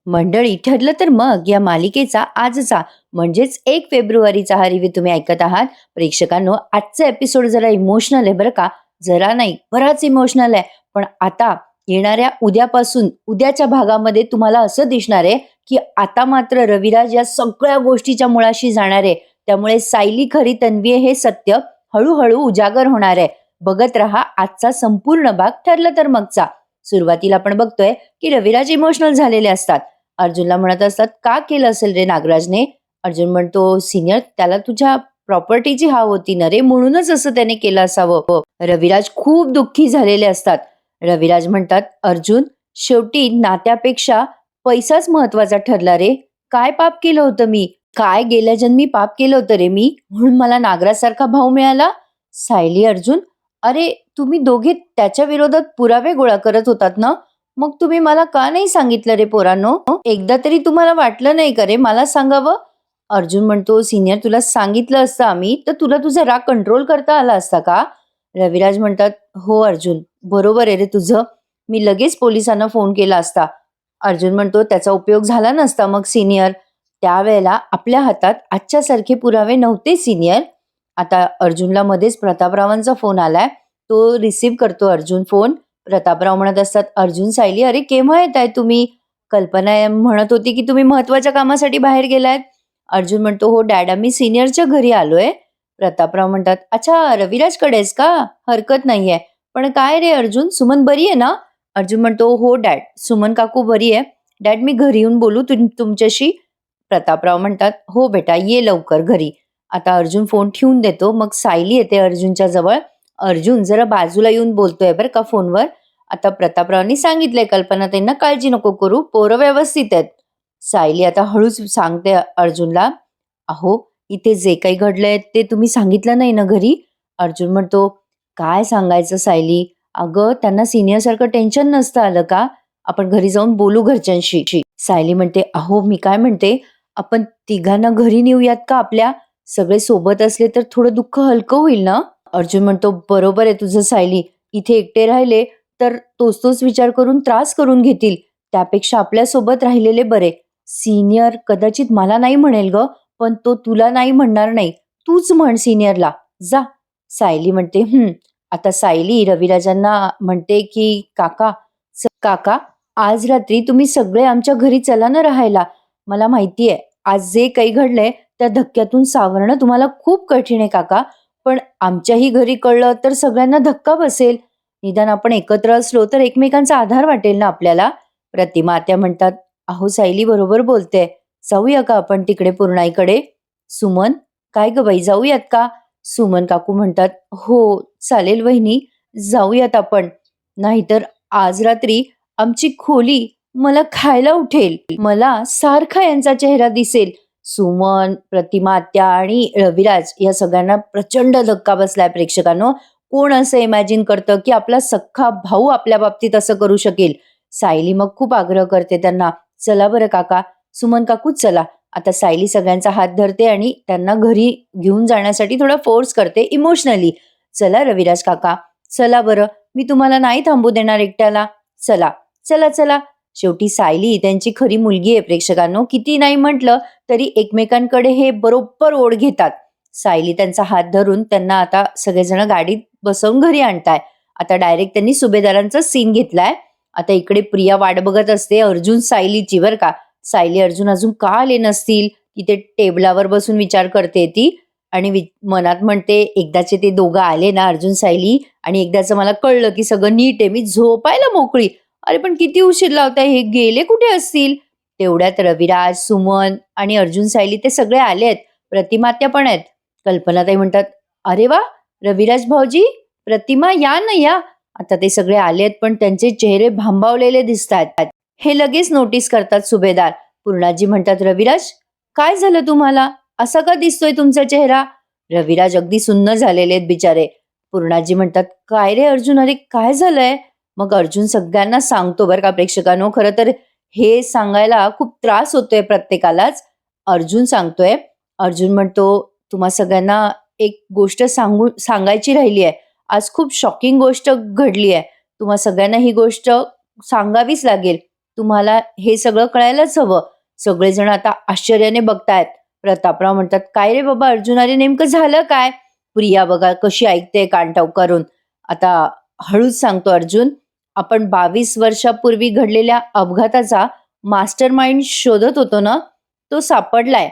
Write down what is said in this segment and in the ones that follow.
मंडळी, ठरलं तर मग या मालिकेचा आजचा म्हणजेच 1 फेब्रुवारीचा हा रिव्ह्यू तुम्ही ऐकत आहात. प्रेक्षकांनो, आजचा एपिसोड जरा इमोशनल आहे बरं का. जरा नाही, बराच इमोशनल आहे. पण आता येणाऱ्या उद्यापासून उद्याच्या भागामध्ये तुम्हाला असं दिसणार आहे की आता मात्र रविराज या सगळ्या गोष्टीच्या मुळाशी जाणार आहे. त्यामुळे सायली खरी तन्वी आहे हे सत्य हळूहळू उजागर होणार आहे. बघत रहा आजचा संपूर्ण भाग ठरलं तर मगचा. सुरुवातीला आपण बघतोय की रविराज इमोशनल झालेले असतात. अर्जुनला म्हणत असतात, का केलं असेल रे नागराजने? अर्जुन म्हणतो, सिनियर, त्याला तुझ्या प्रॉपर्टीची हाव होती ना रे, म्हणूनच असं त्याने केलं असावं. रविराज खूप दुःखी झालेले असतात. रविराज म्हणतात, अर्जुन, शेवटी नात्यापेक्षा पैसाच महत्वाचा ठरला रे. काय पाप केलं होतं मी? काय गेल्या जन्मी पाप केलं होतं रे मी, म्हणून मला नागराजसारखा भाऊ मिळाला? सायली, अर्जुन, अरे तुम्ही दोघे त्याच्या विरोधात पुरावे गोळा करत होतात ना, मग तुम्ही मला का नाही सांगितलं रे पोरांनो? एकदा तरी तुम्हाला वाटलं नाही का रे मला सांगावं? अर्जुन म्हणतो, सिनियर, तुला सांगितलं असतं आम्ही तर तुला तुझा राग कंट्रोल करता आला असता का? रविराज म्हणतात, हो अर्जुन, बरोबर आहे रे तुझं. मी लगेच पोलिसांना फोन केला असता. अर्जुन म्हणतो, त्याचा उपयोग झाला नसता मग सिनियर. त्यावेळेला आपल्या हातात आजच्यासारखे पुरावे नव्हते सिनियर. आता अर्जुनला मध्येच प्रतापरावांचा फोन आलाय. तो रिसीव्ह करतो अर्जुन फोन. प्रतापराव म्हणत असतात, अर्जुन, सायली, अरे केव्हा येत आहे तुम्ही? कल्पना म्हणत होती की तुम्ही महत्वाच्या कामासाठी बाहेर गेलायत. अर्जुन म्हणतो, हो डॅड, आम्ही सिनियरच्या घरी आलोय. प्रतापराव म्हणतात, अच्छा, रविराजकडेच का? हरकत नाहीये. पण काय रे अर्जुन, सुमन बरी आहे ना? अर्जुन म्हणतो, हो डॅड, सुमन काकू बरी आहे. डॅड, मी घरी येऊन बोलू तुमच्याशी? प्रतापराव म्हणतात, हो बेटा, ये लवकर घरी. आता अर्जुन फोन ठेवून देतो. मग सायली येते अर्जुनच्या जवळ. अर्जुन जरा बाजूला येऊन बोलतोय बरं का फोनवर. आता प्रतापरावांनी सांगितलंय कल्पना त्यांना, काळजी नको करू, पोरं व्यवस्थित आहेत. सायली आता हळूच सांगते अर्जुनला, अहो, इथे जे काही घडलंय ते तुम्ही सांगितलं नाही ना घरी? अर्जुन म्हणतो, काय सांगायचं सायली, अगं त्यांना सिनियर सारखं टेन्शन नसतं आलं का? आपण घरी जाऊन बोलू घरच्यांशी. सायली म्हणते, अहो मी काय म्हणते, आपण तिघांना घरी नेऊयात का आपल्या? सगळे सोबत असले तर थोडं दुःख हलकं होईल ना? अर्जुन म्हणतो, बरोबर आहे तुझं सायली, इथे एकटे राहिले तर तोच तोच विचार करून त्रास करून घेतील. त्यापेक्षा आपल्या सोबत राहिलेले बरे. सिनियर कदाचित मला नाही म्हणेल ग, पण तो तुला नाही म्हणणार नाही. तूच म्हण सिनियरला, जा. सायली म्हणते, आता सायली रविराजांना म्हणते की काका, काका, आज रात्री तुम्ही सगळे आमच्या घरी चला ना राहायला. मला माहितीये आज जे काही घडलंय त्या धक्क्यातून सावरणं तुम्हाला खूप कठीण आहे काका, पण आमच्याही घरी कळलं तर सगळ्यांना धक्का बसेल. निदान आपण एकत्र असलो तर एकमेकांचा आधार वाटेल ना आपल्याला. प्रतिमा आत्या म्हणतात, अहो सायली बरोबर बोलते, जाऊया का आपण तिकडे पूर्णाईकडे? सुमन, काय ग बाई, जाऊयात का? सुमन काकू म्हणतात, हो चालेल वहिनी, जाऊयात आपण. नाहीतर आज रात्री आमची खोली मला खायला उठेल. मला सारखा यांचा चेहरा दिसेल. सुमन, प्रतिमा आत्या आणि रविराज या सगळ्यांना प्रचंड धक्का बसलाय प्रेक्षकांनो. कोण असं इमॅजिन करतं की आपला सख्खा भाऊ आपल्या बाबतीत असं करू शकेल? सायली मग खूप आग्रह करते त्यांना, चला बरं काका, सुमन काकूच चला. आता सायली सगळ्यांचा हात धरते आणि त्यांना घरी घेऊन जाण्यासाठी थोडा फोर्स करते इमोशनली. चला रविराज काका, चला बरं, मी तुम्हाला नाही थांबू देणार एकट्याला. चला, चला, चला. शेवटी सायली त्यांची खरी मुलगी आहे प्रेक्षकांनो. किती नाही म्हटलं तरी एकमेकांकडे हे बरोबर ओढ घेतात. सायली त्यांचा हात धरून त्यांना आता सगळेजण गाडीत बसवून घरी आणताय. आता डायरेक्ट त्यांनी सुभेदारांचा सीन घेतलाय. आता इकडे प्रिया वाट बघत असते अर्जुन सायलीची बरं का. सायली अर्जुन अजून का आले नसतील, तिथे टेबलावर बसून विचार करते ती आणि मनात म्हणते, एकदाचे ते दोघं आले ना अर्जुन सायली, आणि एकदाचं मला कळलं की सगळं नीट आहे, मी झोपायला मोकळी. अरे पण किती उशीर लावताय, हे गेले कुठे असतील? तेवढ्यात रविराज, सुमन आणि अर्जुन सायली ते सगळे आले आहेत. प्रतिमात्या पण आहेत. कल्पनाताई म्हणतात, अरे वा, रविराज भाऊजी, प्रतिमा, या ना या. आता ते सगळे आलेत पण त्यांचे चेहरे भांबावलेले दिसतात. हे लगेच नोटीस करतात सुभेदार. पूर्णाजी म्हणतात, रविराज, काय झालं तुम्हाला? असा का दिसतोय तुमचा चेहरा? रविराज अगदी सुन्न झालेले आहेत बिचारे. पूर्णाजी म्हणतात, काय रे अर्जुन, अरे काय झालंय? मग अर्जुन सगळ्यांना सांगतो बरं का प्रेक्षकांनो. खरं तर हे सांगायला खूप त्रास होतोय प्रत्येकालाच. अर्जुन सांगतोय. अर्जुन म्हणतो, तुम्हा सगळ्यांना एक गोष्ट सांगायची राहिली आहे. आज खूप शॉकिंग गोष्ट घडली आहे. तुम्हा सगळ्यांना ही गोष्ट सांगावीच लागेल. तुम्हाला हे सगळं कळायलाच हवं. सगळेजण आता आश्चर्याने बघतायत. प्रतापराव म्हणतात, "काय रे बाबा अर्जुन, अरे नेमकं झालं काय?" प्रिया बघा कशी ऐकते कानठाऊ करून. आता हळूच सांगतो अर्जुन, "आपण 22 वर्षापूर्वी घडलेल्या अपघाताचा मास्टरमाइंड शोधत होतो ना, तो सापडलाय."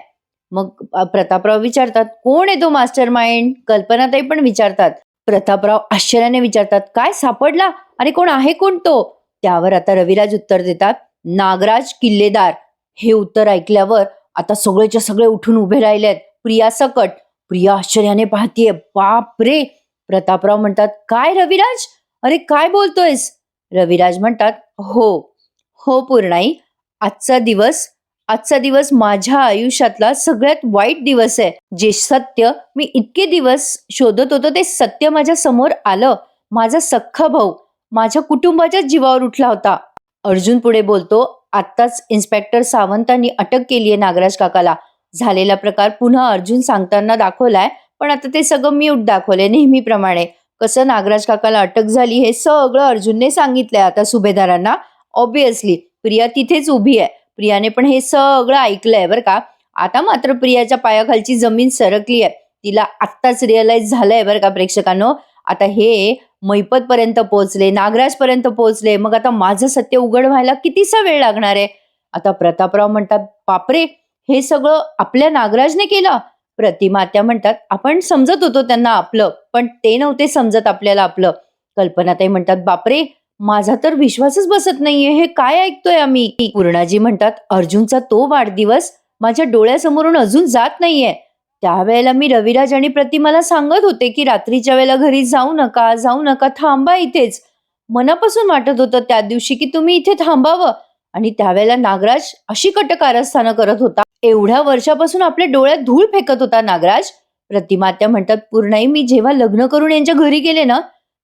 मग प्रतापराव विचारतात, "कोण आहे तो मास्टरमाइंड?" कल्पनाताई पण विचारतात. प्रतापराव आश्चर्याने विचारतात, "काय सापडला? अरे कोण आहे कोण तो?" त्यावर आता रविराज उत्तर देतात, "नागराज किल्लेदार." हे उत्तर ऐकल्यावर आता सगळेच्या सगळे उठून उभे राहिलेत, प्रिया सकट. प्रिया आश्चर्याने पाहतीये. बाप रे! प्रतापराव म्हणतात, "काय रविराज? अरे काय बोलतोयस?" रविराज म्हणतात, "हो, हो पूर्णाई. आजचा दिवस आजचा दिवस माझ्या आयुष्यातला सगळ्यात वाईट दिवस आहे. जे सत्य मी इतके दिवस शोधत होतो ते सत्य माझ्या समोर आलं. माझा सख्खा भाऊ माझ्या कुटुंबाच्या जीवावर उठला होता." अर्जुन पुढे बोलतो, "आत्ताच इन्स्पेक्टर सावंतांनी अटक केली आहे नागराज काकाला. झालेला प्रकार पुन्हा अर्जुन सांगताना दाखवलाय, पण आता ते सगळं म्यूट दाखवलंय नेहमीप्रमाणे. कसं नागराज काकाला अटक झाली हे सगळं अर्जुनने सांगितलंय आता सुभेदारांना. ऑब्विसली प्रिया तिथेच उभी आहे. प्रियाने पण हे सगळं ऐकलंय बरं का. आता मात्र प्रियाच्या पायाखालची जमीन सरकली आहे. तिला आत्ताच रिअलाइज झालंय बरं का प्रेक्षकांनो. आता हे मैपत पर्यंत पोहोचले, नागराज पर्यंत पोहोचले. मग आता माझं सत्य उघड व्हायला कितीसा वेळ लागणार आहे?" आता प्रतापराव म्हणतात, "बापरे, हे सगळं आपल्या नागराजने केलं?" प्रतिमा त्या म्हणतात, "आपण समजत होतो त्यांना आपलं, पण ते नव्हते समजत आपल्याला आपलं." कल्पनाताई म्हणतात, "बापरे, माझा तर विश्वासच बसत नाहीये, हे काय ऐकतोय आम्ही." पूर्णाजी म्हणतात, "अर्जुनचा तो वाढदिवस माझ्या डोळ्यासमोरून अजून जात नाहीये. त्यावेळेला मी रविराज आणि प्रतिमाला सांगत होते की रात्रीच्या वेळेला घरी जाऊ नका, जाऊ नका, थांबा इथेच. मनापासून वाटत होतं त्या दिवशी की तुम्ही इथे थांबावं. आणि त्यावेळेला नागराज अशी कट कारस्थानं करत होता. एवढ्या वर्षापासून आपल्या डोळ्यात धूळ फेकत होता नागराज." प्रतिमा त्या म्हणतात, "पूर्णाई, मी जेव्हा लग्न करून यांच्या घरी गेले ना,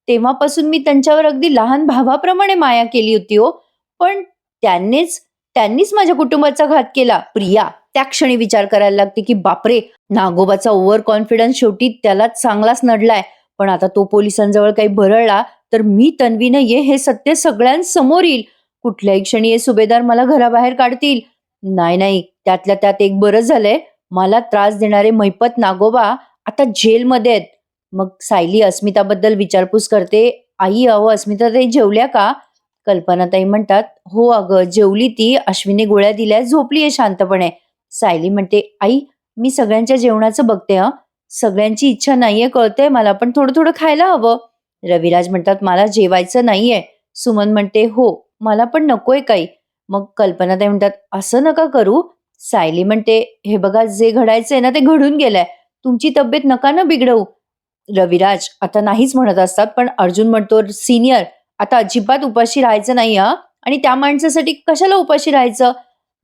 तेव्हापासून मी त्यांच्यावर अगदी लहान भावाप्रमाणे माया केली होती हो. पण त्यांनीच त्यांनीच माझ्या कुटुंबाचा घात केला." प्रिया त्या क्षणी विचार करायला लागते की बापरे, नागोबाचा ओव्हर कॉन्फिडन्स शेवटी त्याला चांगलाच नडलाय. पण आता तो पोलिसांजवळ काही बरळला तर मी तन्वी नाहीये हे सत्य सगळ्यांसमोर येईल. कुठल्याही क्षणी हे सुभेदार मला घराबाहेर काढतील. नाही नाही, त्यातल्या त्यात एक बरं झालंय, मला त्रास देणारे मैपत नागोबा आता जेलमध्ये आहेत. मग सायली अस्मिताबद्दल विचारपूस करते, "आई, अहो अस्मिताताई जेवल्या का?" कल्पनाताई म्हणतात, "हो अगं जेवली ती, अश्विनी गोळ्या दिल्या, झोपलीये शांतपणे." सायली म्हणते, "आई, मी सगळ्यांच्या जेवणाचं बघते हं. सगळ्यांची इच्छा नाहीये कळतंय मला, पण थोडं थोडं खायला हवं." रविराज म्हणतात, "मला जेवायचं नाहीये." सुमन म्हणते, "हो, मला पण नकोय काही." मग कल्पनाताई म्हणतात, "असं नका करू." सायली म्हणते, "हे बघा, जे घडायचंय ना ते घडून गेलंय. तुमची तब्येत नका ना बिघडवू." रविराज आता नाहीच म्हणत असतात, पण अर्जुन म्हणतो, "सीनियर, आता अजिबात उपाशी राहायचं नाही हं. आणि त्या माणसासाठी कशाला उपाशी राहायचं?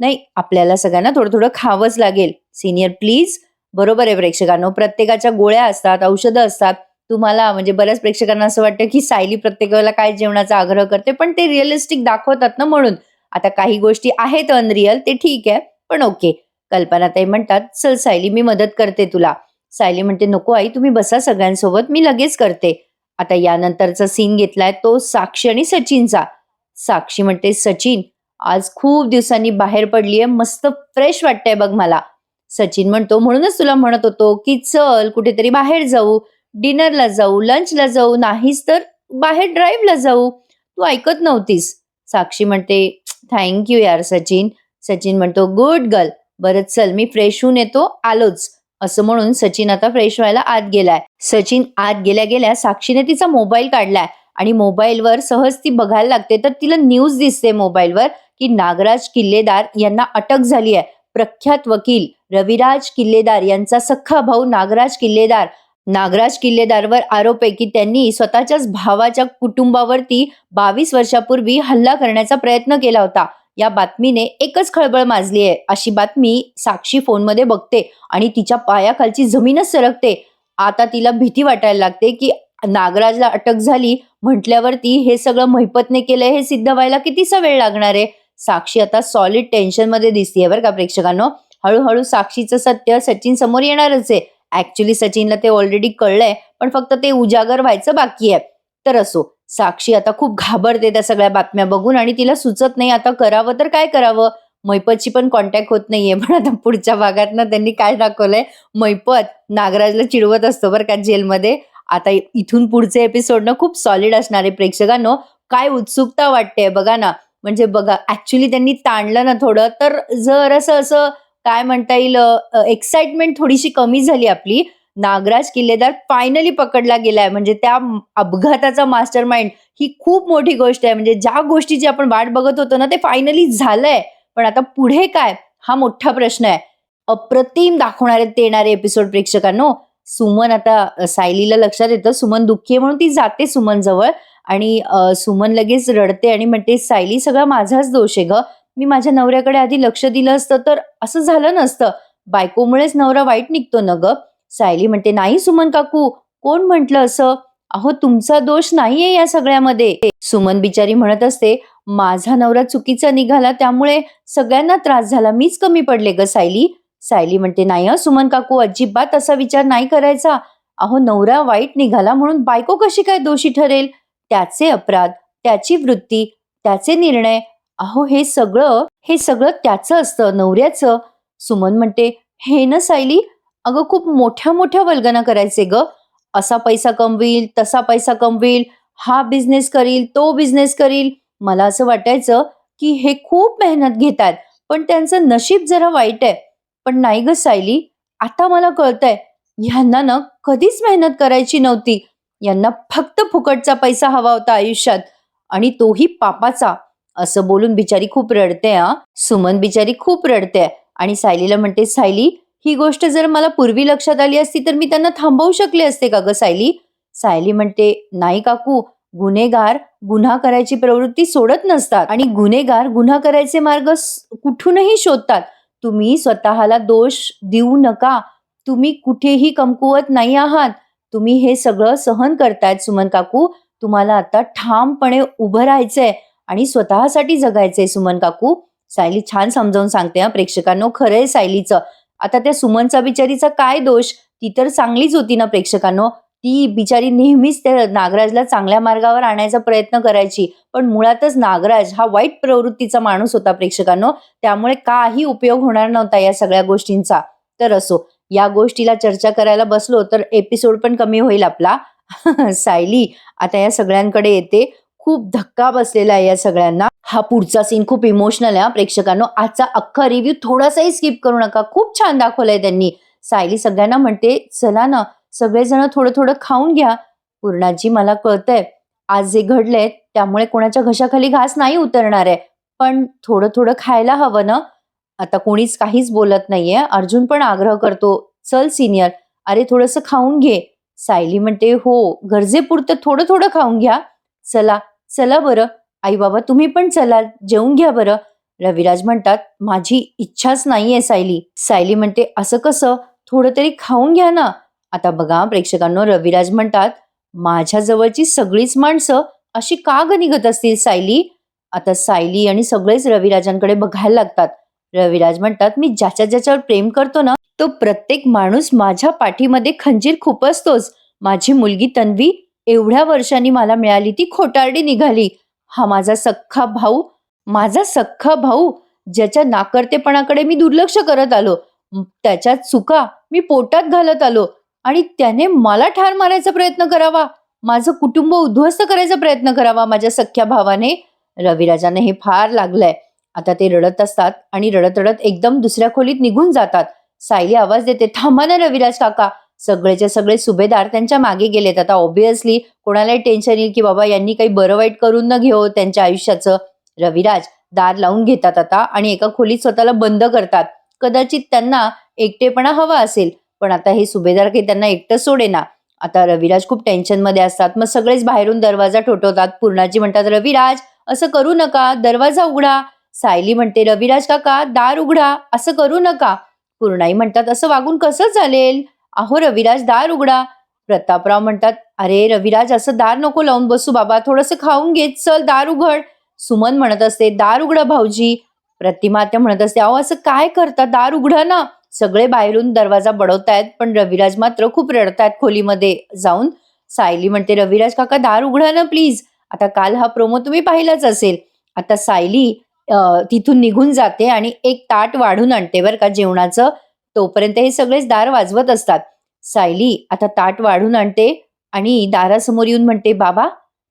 नाही, आपल्याला सगळ्यांना थोडं थोडं खावंच लागेल. Senior please." बरोबर आहे प्रेक्षकांनो, प्रत्येकाच्या गोळ्या असतात, औषधं असतात. तुम्हाला म्हणजे बऱ्याच प्रेक्षकांना असं वाटतं की सायली प्रत्येक वेळेला काय जेवणाचा आग्रह करते, पण ते रिअलिस्टिक दाखवतात ना म्हणून. आता काही गोष्टी आहेत अनरिअल, ते ठीक आहे, पण ओके. कल्पनाताई म्हणतात, "चल सायली, मी मदत करते तुला." सायली म्हणते, "नको आई, तुम्ही बसा सगळ्यांसोबत, मी लगेच करते." आता यानंतरचा सीन घेतलाय तो साक्षी आणि सचिनचा. साक्षी म्हणते, "सचिन, आज खूप दिवसांनी बाहेर पडलीये, मस्त फ्रेश वाटतंय बघ मला." सचिन म्हणतो, "म्हणूनच तुला म्हणत होतो की चल कुठेतरी बाहेर जाऊ, डिनरला जाऊ, लंचला जाऊ, नाहीच तर बाहेर ड्राईव्हला जाऊ. तू ऐकत नव्हतीस." साक्षी म्हणते, "थँक यू यार सचिन." सचिन म्हणतो, "गुड गर्ल. बरं चल, मी फ्रेश होऊन येतो, आलोच." असं म्हणून सचिन आता फ्रेश व्हायला आत गेलाय. सचिन आत गेल्या गेल्या साक्षीने तिचा मोबाईल काढलाय आणि मोबाईलवर सहज ती बघायला लागते, तर तिला न्यूज दिसते मोबाईलवर की नागराज किल्लेदार यांना अटक झाली आहे. प्रख्यात वकील रविराज किल्लेदार यांचा सख्खा भाऊ नागराज किल्लेदारवर आरोप आहे की त्यांनी स्वतःच्याच भावाच्या कुटुंबावरती 22 वर्षापूर्वी हल्ला करण्याचा प्रयत्न केला होता. या बातमीने एकच खळबळ माजली आहे. अशी बातमी साक्षी फोनमध्ये बघते आणि तिच्या पायाखालची जमीनच सरकते. आता तिला भीती वाटायला लागते की नागराजला अटक झाली म्हटल्यावरती हे सगळं महिपतने केलंय हे सिद्ध व्हायला कितीसा वेळ लागणार आहे. साक्षी आता सॉलिड टेन्शन मध्ये दिसतीये बरं का प्रेक्षकांनो. हळूहळू साक्षीचं सत्य सचिन समोर येणारच आहे. ऍक्च्युली सचिनला ते ऑलरेडी कळलंय, पण फक्त ते उजागर व्हायचं बाकी आहे. तर असो, साक्षी आता खूप घाबरते त्या सगळ्या बातम्या बघून आणि तिला सुचत नाही आता करावं तर काय करावं. मैपतची पण कॉन्टॅक्ट होत नाहीये. पण आता पुढच्या भागातनं त्यांनी काय दाखवलंय, मैपत नागराजला चिडवत असतो बरं का जेलमध्ये. आता इथून पुढचे एपिसोड ना खूप सॉलिड असणार आहे प्रेक्षकांनो. काय उत्सुकता वाटते बघा ना. म्हणजे बघा ॲक्चुअली त्यांनी ताणलं ना थोडं, तर जरासं असं काय म्हणता येईल, एक्साइटमेंट थोडीशी कमी झाली आपली. नागराज किल्लेदार फायनली पकडला गेलाय. म्हणजे त्या अपघाताचा मास्टरमाइंड ही खूप मोठी गोष्ट आहे. म्हणजे ज्या गोष्टीची आपण वाट बघत होतो ना, ते फायनली झालंय. पण आता पुढे काय? हा मोठा प्रश्न आहे. अप्रतिम दाखवणार आहेत ते येणारे एपिसोड प्रेक्षकांनो. सुमन आता सायलीला लक्षात येतं सुमन दुःखी आहे म्हणून ती जाते सुमनजवळ आणि सुमन लगेच रडते आणि म्हणते, "सायली सगळा माझाच दोष आहे गं. मी माझ्या नवऱ्याकडे आधी लक्ष दिलं असतं तर असं झालं नसतं. बायकोमुळेच नवरा वाईट निघतो ना गं." सायली म्हणते, "नाही सुमन काकू, कोण म्हटलं असं? अहो तुमचा दोष नाहीये या सगळ्यामध्ये." सुमन बिचारी म्हणत असते, "माझा नवरा चुकीचा निघाला त्यामुळे सगळ्यांना त्रास झाला. मीच कमी पडले गं सायली." सायली म्हणते, "नाही हं सुमन काकू, अजिबात असा विचार नाही करायचा. अहो नवरा वाईट निघाला म्हणून बायको कशी काय दोषी ठरेल? त्याचे अपराध, त्याची वृत्ती, त्याचे निर्णय, अहो हे सगळं त्याचं असतं, नवऱ्याचं." सुमन म्हणते, "हे ना सायली, अगं खूप मोठ्या मोठ्या वल्गना करायचे गं. असा पैसा कमवील, तसा पैसा कमवील, हा बिझनेस करील, तो बिझनेस करील." मला असं वाटायचं की हे खूप मेहनत घेतात, पण त्यांचं नशीब जरा वाईट आहे. पण नाही गं सायली, आता मला कळतंय, ह्यांना ना कधीच मेहनत करायची नव्हती. यांना फक्त फुकटचा पैसा हवा होता आयुष्यात आणि तोही पापाचा. असं बोलून बिचारी खूप रडते हां. सुमन बिचारी खूप रडते आणि सायलीला म्हणते, "सायली, ही गोष्ट जर मला पूर्वी लक्षात आली असती तर मी त्यांना थांबवू शकले असते का गं सायली?" सायली म्हणते, "नाही काकू, गुन्हेगार गुन्हा करायची प्रवृत्ती सोडत नसतात आणि गुन्हेगार गुन्हा करायचे मार्ग कुठूनही शोधतात. तुम्ही स्वतःला दोष देऊ नका. तुम्ही कुठेही कमकुवत नाही आहात. तुम्ही हे सगळं सहन करतायत सुमन काकू. तुम्हाला आता ठामपणे उभं राहायचंय आणि स्वतःसाठी जगायचंय सुमन काकू." सायली छान समजावून सांगते हां प्रेक्षकांनो. खरंय सायलीचं. आता त्या सुमनचा बिचारीचा काय दोष? ती तर चांगलीच होती ना प्रेक्षकांनो. ती बिचारी नेहमीच त्या नागराजला चांगल्या मार्गावर आणायचा प्रयत्न करायची. पण मुळातच नागराज हा वाईट प्रवृत्तीचा माणूस होता प्रेक्षकांनो. त्यामुळे काही उपयोग होणार नव्हता या सगळ्या गोष्टींचा. तर असो, या गोष्टीला चर्चा करायला बसलो तर एपिसोड पण कमी होईल आपला. सायली आता या सगळ्यांकडे येते. खूप धक्का बसलेला आहे या सगळ्यांना. हा पुढचा सीन खूप इमोशनल आहे हां प्रेक्षकांनो. आजचा अख्खा रिव्ह्यू थोडासाही स्किप करू नका. खूप छान दाखवलंय त्यांनी. सायली सगळ्यांना म्हणते, "चला ना, सगळेजण थोडं थोडं खाऊन घ्या. पूर्णाजी मला कळतंय, आज जे घडलंय त्यामुळे कोणाच्या घशाखाली घास नाही उतरणार आहे. पण थोडं थोडं खायला हवं ना." आता कोणीच काहीच बोलत नाहीये. अर्जुन पण आग्रह करतो, "चल सिनियर, अरे थोडंसं खाऊन घे." सायली म्हणते, "हो, गरजेपुरतं थोडं थोडं खाऊन घ्या. चला, चला बरं. आई बाबा तुम्ही पण चला, जेवून घ्या बरं." रविराज म्हणतात, "माझी इच्छाच नाहीये सायली." सायली म्हणते, "असं कसं? थोडं तरी खाऊन घ्या ना." आता बघा प्रेक्षकांनो, रविराज म्हणतात, "माझ्या जवळची सगळीच माणसं अशी का ग निघत असतील सायली?" आता सायली आणि सगळेच रविराजांकडे बघायला लागतात. रविराज म्हणतात, "मी ज्याच्या ज्याच्यावर प्रेम करतो ना, तो प्रत्येक माणूस माझ्या पाठीमध्ये खंजीर खुपसतोच. माझी मुलगी तन्वी एवढ्या वर्षांनी मला मिळाली, ती खोटारडी निघाली. हा माझा सख्खा भाऊ ज्याच्या नाकर्तेपणाकडे मी दुर्लक्ष करत आलो, त्याच्या चुका मी पोटात घालत आलो आणि त्याने मला ठार मारायचा प्रयत्न करावा, माझं कुटुंब उद्ध्वस्त करायचा प्रयत्न करावा माझ्या सख्ख्या भावाने." रविराजांना हे फार लागलंय. आता ते रडत असतात आणि रडत रडत एकदम दुसऱ्या खोलीत निघून जातात. सायली आवाज देते, "थांबा ना रविराज काका." सगळेचे सगळे सुभेदार त्यांच्या मागे गेलेत. आता ऑब्व्हियसली कोणालाही टेन्शन येईल की बाबा यांनी काही बरं वाईट करून न घेऊ त्यांच्या आयुष्याचं. रविराज दार लावून घेतात आता आणि एका खोलीत स्वतःला बंद करतात. कदाचित त्यांना एकटेपणा हवा असेल, पण आता हे सुभेदार काही त्यांना एकटं सोडेना. आता रविराज खूप टेन्शनमध्ये असतात. मग सगळेच बाहेरून दरवाजा ठोठवतात. पूर्णाजी म्हणतात, "रविराज असं करू नका, दरवाजा उघडा." सायली म्हणते, "रविराज काका दार उघडा, असं करू नका." पूर्णाई म्हणतात, "असं वागून कसं चालेल? अहो रविराज दार उघडा." प्रतापराव म्हणतात, "अरे रविराज असं दार नको लावून बसू बाबा, थोडंसं खाऊन घे, चल दार उघड." सुमन म्हणत असते, "दार उघडा भाऊजी." प्रतिमा आत्या म्हणत असते, "अहो असं काय करता, दार उघडा ना." सगळे बाहेरून दरवाजा बडवतायत पण रविराज मात्र खूप रडतायत खोलीमध्ये जाऊन. सायली म्हणते, रविराज काका दार उघडा ना प्लीज. आता काल हा प्रोमो तुम्ही पाहिलाच असेल. आता सायली तिथून निघून जाते आणि एक ताट वाढून आणते बरं का जेवणाचं. तोपर्यंत हे सगळेच दार वाजवत असतात. सायली आता ताट वाढून आणते आणि दारासमोर येऊन म्हणते, बाबा,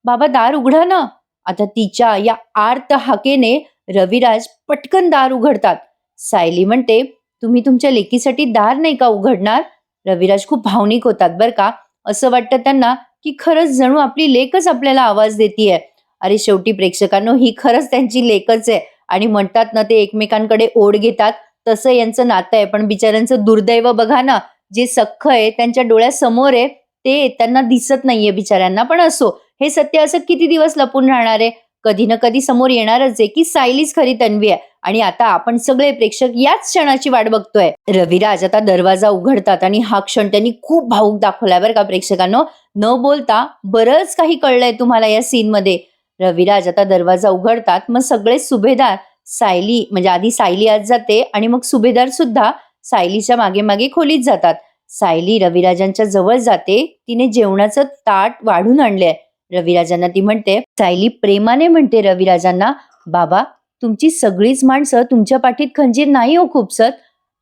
बाबा दार उघडा ना. आता तिच्या या आर्त हाकेने रविराज पटकन दार उघडतात. सायली म्हणते, तुम्ही तुमच्या लेकीसाठी दार नाही का उघडणार? रविराज खूप भावनिक होतात बरं का. असं वाटतं त्यांना की खरंच जणू आपली लेकच आपल्याला आवाज देतीये. अरे शेवटी प्रेक्षकांनो, ही खरंच त्यांची लेकच आहे. आणि म्हणतात ना, ते एकमेकांकडे ओढ घेतात, तसं यांचं नातं आहे. पण बिचाऱ्यांचं दुर्दैव बघा ना, जे सख्ख आहे त्यांच्या डोळ्यासमोर आहे, ते त्यांना दिसत नाहीये बिचाऱ्यांना. पण असो, हे सत्य असं किती दिवस लपून राहणार आहे? कधी ना कधी समोर येणारच आहे की सायलीच खरी तन्वी आहे. आणि आता आपण सगळे प्रेक्षक याच क्षणाची वाट बघतोय. रविराज आता दरवाजा उघडतात आणि हा क्षण त्यांनी खूप भावूक दाखवलाय बरं का प्रेक्षकांनो. न बोलता बरंच काही कळलंय तुम्हाला या सीन मध्ये. रविराज आता दरवाजा उघडतात, मग सगळे सुभेदार सायली म्हणजे आधी सायली आत जाते आणि मग सुभेदार सुद्धा सायलीच्या मागे मागे खोलीत जातात. सायली रविराजांच्या जवळ जाते, तिने जेवणाचं ताट वाढून आणलंय. रविराजांना ती म्हणते, सायली प्रेमाने म्हणते रविराजांना, बाबा, तुमची सगळीच माणसं तुमच्या पाठीत खंजीर नाही हो खूपसत.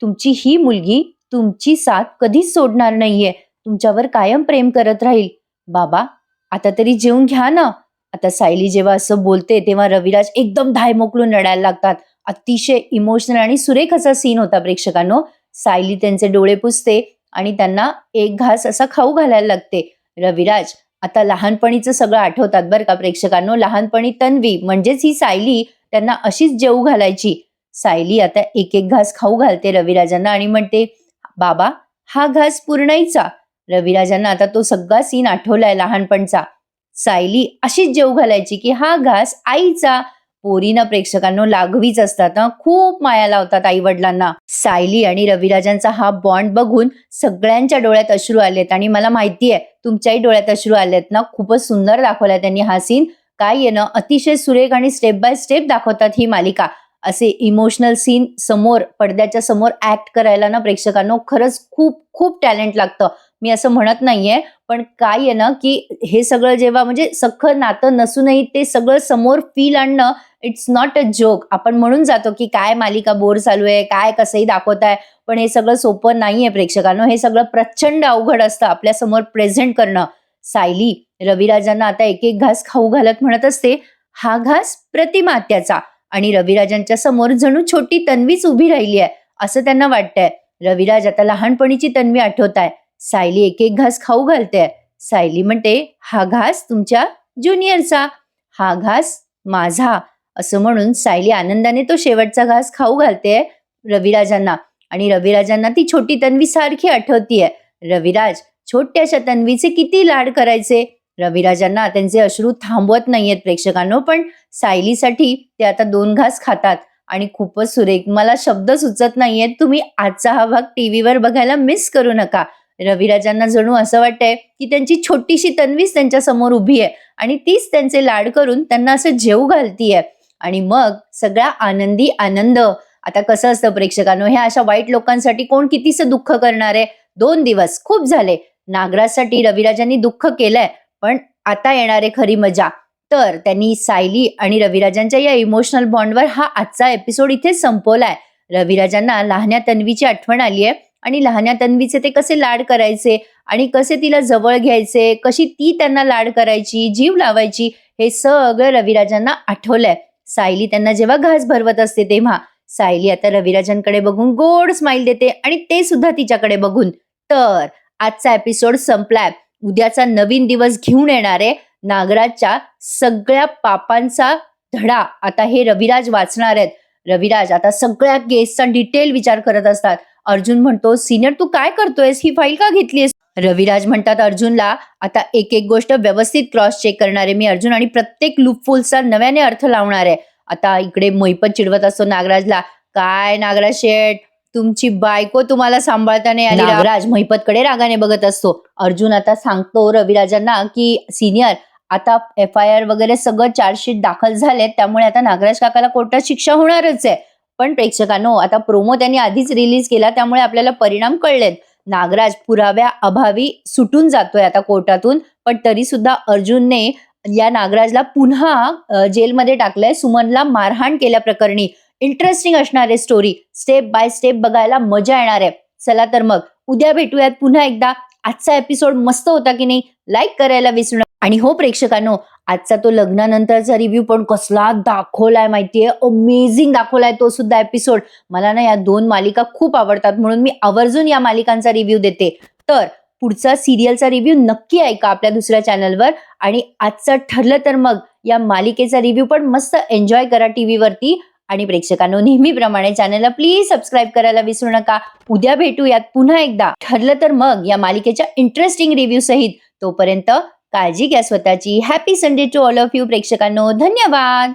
तुमची ही मुलगी तुमची साथ कधीच सोडणार नाहीये, तुमच्यावर कायम प्रेम करत राहील. बाबा, आता तरी जेवून घ्या ना. आता सायली जेव्हा असं बोलते तेव्हा रविराज एकदम धाय मोकलून रडायला लागतात. अतिशय इमोशनल आणि सुरेख असा सीन होता प्रेक्षकांनो. सायली त्यांचे डोळे पुसते आणि त्यांना एक घास असा खाऊ घालायला लागते. रविराज आता लहानपणीचं सगळं आठवतात बरं का प्रेक्षकांनो. लहानपणी तन्वी म्हणजेच ही सायली त्यांना अशीच जेवू घालायची. सायली आता एक एक घास खाऊ घालते रविराजांना आणि म्हणते, बाबा, हा घास पूर्णाईचा. रविराजांना आता तो सगळा सीन आठवलाय लहानपणचा. सायली अशीच जेवू घालायची की हा घास आईचा. पोरीना प्रेक्षकांनो लागवीच असतात ना, खूप माया लावतात आई वडिलांना. सायली आणि रविराजांचा हा बॉन्ड बघून सगळ्यांच्या डोळ्यात अश्रू आलेत आणि मला माहितीये तुमच्याही डोळ्यात अश्रू आलेत ना. खूपच सुंदर दाखवलाय त्यांनी हा सीन. काय आहे ना, अतिशय सुरेख आणि स्टेप बाय स्टेप दाखवतात ही मालिका. असे इमोशनल सीन समोर पडद्याच्या समोर ऍक्ट करायला ना प्रेक्षकांनो खरंच खूप खूप टॅलेंट लागतं. मी असं म्हणत नाहीये, पण काय आहे ना की हे सगळं जेव्हा म्हणजे सख्खं नातं नसूनही ते सगळं समोर फील आणणं, इट्स नॉट अ जोक. आपण म्हणून जातो की काय मालिका बोर चालू आहे, काय कसंही दाखवताय. पण हे सगळं सोपं नाहीये प्रेक्षकांनो. हे सगळं प्रचंड अवघड असतं आपल्या समोर प्रेझेंट करणं. सायली रविराजांना आता एक एक घास खाऊ घालत म्हणत असते, हा घास प्रतिमात्याचा. आणि रविराजांच्या समोर जणू छोटी तन्वीच उभी राहिली आहे असं त्यांना वाटतंय. रविराज आता लहानपणीची तन्वी आठवताय. सायली एक एक घास खाऊ घालते. सायली म्हणते, हा घास तुमच्या ज्युनियरचा, हा घास माझा. असं म्हणून सायली आनंदाने तो शेवटचा घास खाऊ घालते रविराजांना. आणि रविराजांना ती छोटी तन्वी सारखी आठवतीये. रविराज छोट्याशा तन्वीचे किती लाड करायचे. रविराजांना त्यांचे अश्रू थांबवत नाहीयेत प्रेक्षकांनो. पण सायलीसाठी ते आता 2 घास खातात आणि खूपच सुरेख. मला शब्द सुचत नाहीयेत. तुम्ही आजचा हा भाग टीव्हीवर बघायला मिस करू नका. रविराजांना जणू असं वाटतंय की त्यांची छोटीशी तन्वीच त्यांच्या समोर उभी आहे आणि तीच त्यांचे लाड करून त्यांना असं जेवू घालतीये. आणि मग सगळा आनंदी आनंद. आता कसं असतं प्रेक्षकांनो, ह्या अशा वाईट लोकांसाठी कोण कितीसं दुःख करणार आहे. 2 दिवस खूप झाले. नागराजसाठी रविराजांनी दुःख केलंय, पण आता येणारे खरी मजा. तर त्यांनी सायली आणि रविराजांच्या या इमोशनल बॉन्डवर हा आजचा एपिसोड इथे संपवलाय. रविराजांना लहान्या तन्वीची आठवण आली आहे आणि लहान्या तन्वीचे ते कसे लाड करायचे आणि कसे तिला जवळ घ्यायचे, कशी ती त्यांना लाड करायची, जीव लावायची, हे सगळं रविराजांना आठवलंय. सायली त्यांना जेव्हा घास भरवत असते तेव्हा. सायली आता रविराजांकडे बघून गोड स्माइल देते आणि ते सुद्धा तिच्याकडे बघून. तर आजचा एपिसोड संपलाय. उद्याचा नवीन दिवस घेऊन येणारे नागराजच्या सगळ्या पापांचा धडा आता हे रविराज वाचणार आहेत. रविराज आता सगळ्या केसचा डिटेल विचार करत असतात. अर्जुन म्हणतो, सिनियर तू काय करतोयस, ही फाईल का घेतलीस? रविराज म्हणतात अर्जुनला, आता एक एक गोष्ट व्यवस्थित क्रॉस चेक करणार आहे मी अर्जुन आणि प्रत्येक लूपहोल्सचा नव्याने अर्थ लावणार आहे. आता इकडे मोहिपत चिडवत असतो नागराजला, काय नागराज शेठ, तुमची बायको तुम्हाला सांभाळता नाही आली. नागराज मोहिपतकडे रागाने बघत असतो. अर्जुन आता सांगतो रविराजांना की सिनियर आता FIR वगैरे सगळं चार्जशीट दाखल झालेत, त्यामुळे आता नागराज काकाला कोर्टात शिक्षा होणारच आहे. पण प्रेक्षकांनो, आता प्रोमो त्यांनी आधीच रिलीज केला त्यामुळे आपल्याला परिणाम कळलेत. नागराज पुराव्या अभावी सुटून जातोय आता कोर्टातून, पण तरी सुद्धा अर्जुनने या नागराजला पुन्हा जेलमध्ये टाकलंय सुमनला मारहाण केल्याप्रकरणी. इंटरेस्टिंग असणार आहे स्टोरी, स्टेप बाय स्टेप बघायला मजा येणार आहे. चला तर मग उद्या भेटूयात पुन्हा एकदा. आजचा एपिसोड मस्त होता की नाही? लाईक करायला विसरू नका. आणि हो प्रेक्षकांनो, आजचा तो लग्नानंतरचा रिव्ह्यू पण कसला दाखवलाय माहितीये, अमेझिंग दाखवलाय तो सुद्धा एपिसोड. मला ना या 2 मालिका खूप आवडतात म्हणून मी आवर्जून या मालिकांचा रिव्ह्यू देते. तर पुढचा सिरियलचा रिव्ह्यू नक्की ऐका आपल्या दुसऱ्या चॅनलवर. आणि आजचं ठरलं तर मग या मालिकेचा रिव्ह्यू पण मस्त एन्जॉय करा टीव्हीवरती. आणि प्रेक्षकांनो, नेहमीप्रमाणे चॅनलला प्लीज सबस्क्राईब करायला विसरू नका. उद्या भेटूयात पुन्हा एकदा ठरलं तर मग या मालिकेच्या इंटरेस्टिंग रिव्ह्यू सहित. तोपर्यंत काळजी घ्या स्वतःची. Happy Sunday to all of you प्रेक्षकांनो. धन्यवाद.